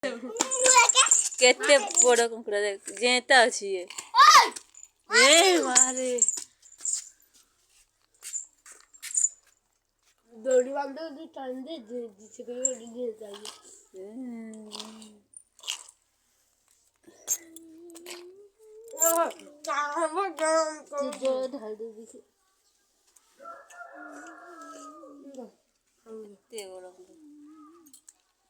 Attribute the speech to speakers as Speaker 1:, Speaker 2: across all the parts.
Speaker 1: केते बड़ कुकुड़ा देख जेता अछि ये मारे
Speaker 2: दौड़ी बांधो दी टाइम दे जिसे कोई और दे चाहिए जो ढाल दे दिखे
Speaker 1: केते बड़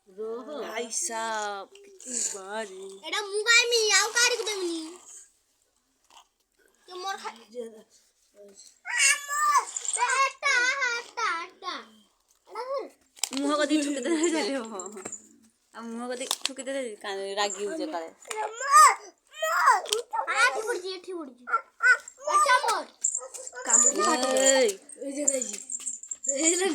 Speaker 1: रोह भाई साहब कितनी बारी
Speaker 2: एडा मुगाई में आउ कारी को देमनी के मोर खा बेटा हटा हटा एडा
Speaker 1: मुह कदी ठुके दे चले हो अब मुह कदी ठुके दे रागी हो जे काले
Speaker 2: आठी पड़ी अच्छा मोर कामड़ी हट गई ए जे गई ए ले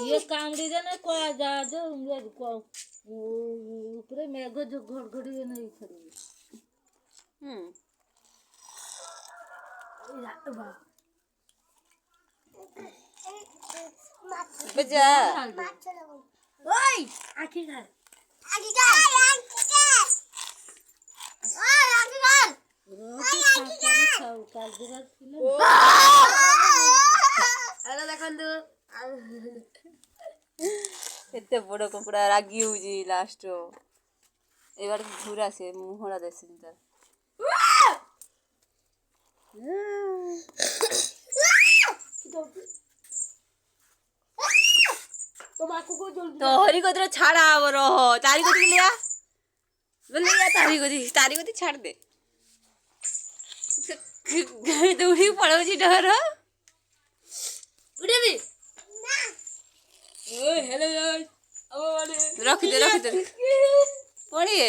Speaker 2: ये कामड़ी देना को जा जो मेरे को ऊपर मेघ जो घड़घड़ी नहीं खड़ी
Speaker 1: बजा
Speaker 2: ओए आखी कर ओए आखी कर अरे देखंदु
Speaker 1: केते बड़ कुकुड़ा रागी हो जी लास्ट एबार घुरा से मुहरा देसिन त तो हरी को तेरा छाड़ा अब रहो तारी को लिया तारी को छाड़ दे दौड़ी पड़ो जी डर
Speaker 2: उड़े भी ओए हेलो गाइस अब
Speaker 1: रख दे पड़िए